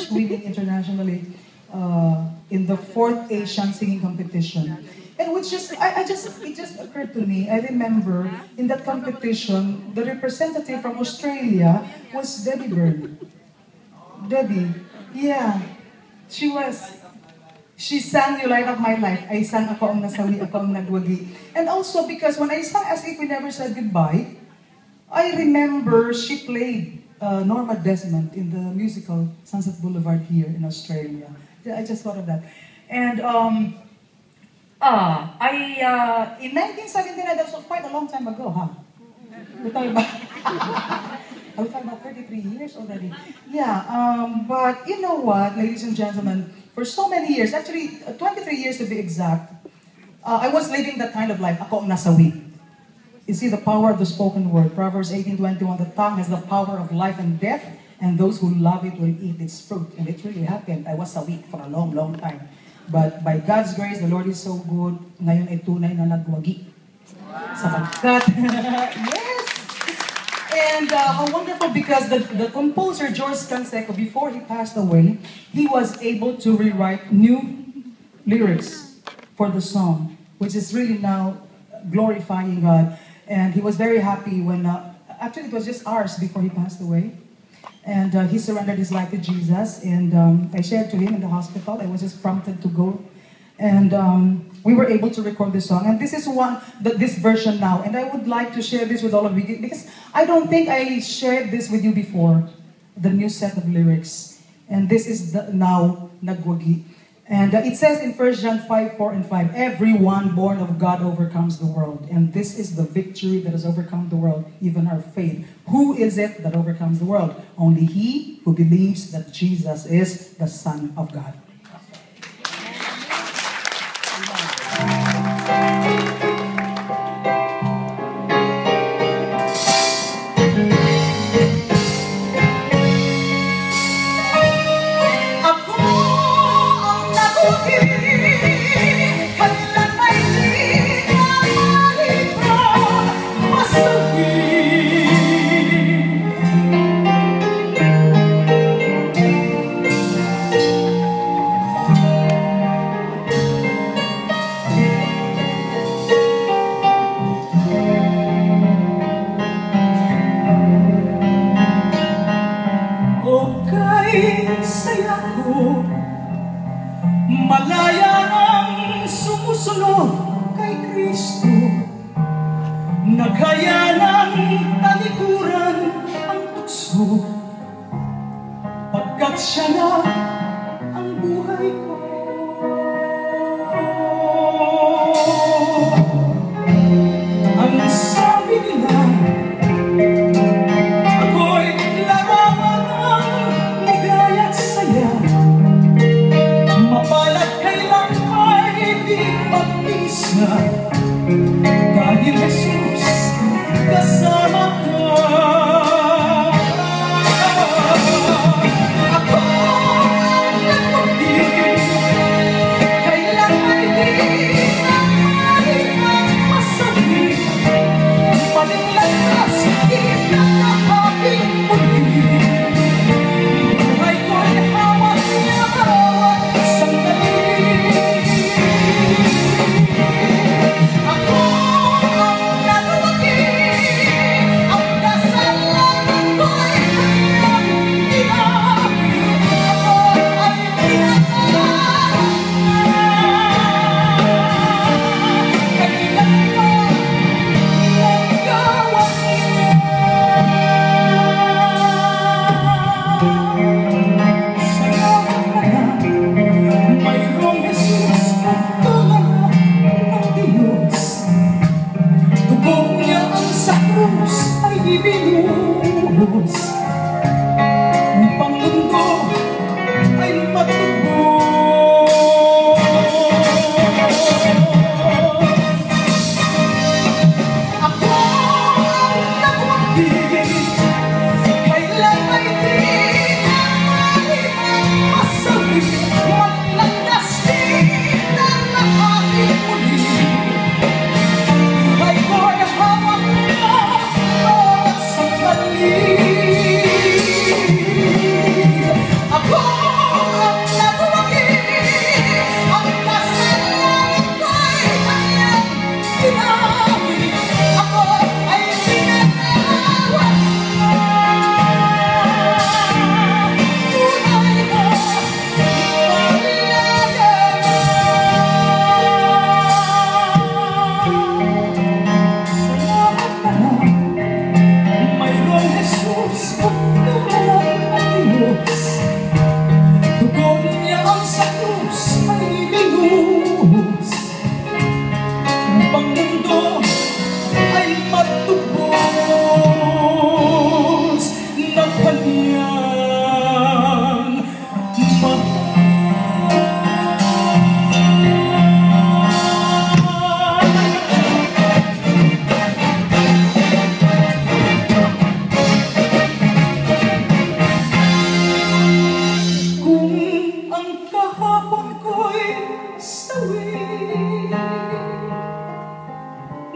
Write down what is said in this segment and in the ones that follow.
finished winning internationally in the 4th Asian singing competition. And which just, it just occurred to me, I remember in that competition, the representative from Australia was Debbie Byrne. Debbie, yeah, she sang You Light Up My Life. I sang Ako Ang Nasawi, Ako Ang Nagwagi. And also because when I sang As If We Never Said Goodbye, I remember she played Norma Desmond in the musical Sunset Boulevard here in Australia. I just thought of that. And in 1979, that was quite a long time ago, huh? We're talking about 33 years already. Yeah, but you know what, ladies and gentlemen, for so many years, actually 23 years to be exact, I was living that kind of life, ako ang nasawi. You see the power of the spoken word. Proverbs 18:21, the tongue has the power of life and death, and those who love it will eat its fruit. And it really happened. I was sawi for a long, long time. But by God's grace, the Lord is so good. Ngayon ay tunay na nagwagi. Sapagkat, yes! And how wonderful, because the composer, George Canseco, before he passed away, he was able to rewrite new lyrics for the song, which is really now glorifying God. And he was very happy when, actually it was just hours before he passed away. And he surrendered his life to Jesus. And I shared to him in the hospital. I was just prompted to go. And we were able to record this song. And this is this version now. And I would like to share this with all of you, because I don't think I shared this with you before, the new set of lyrics. And this is now Nagwagi. And it says in 1 John 5:4 and 5, everyone born of God overcomes the world. And this is the victory that has overcome the world, even our faith. Who is it that overcomes the world? Only he who believes that Jesus is the Son of God. Malaya ang sumusunod kay Kristo, nagkaya ng talikuran ang tukso, pagkat siya na ang buhay ko. Ang sabi nila, ako'y larawan ng ligaya at saya, mapalad kailan ay di mag-isa, dahil Jesus kasama ka. Ako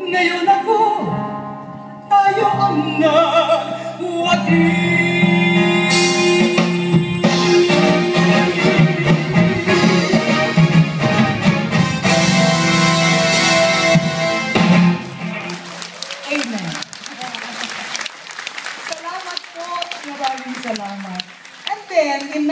Ngayon ako, tayo ang nagwagi. Amen. Salamat po. Maraming salamat. And then, in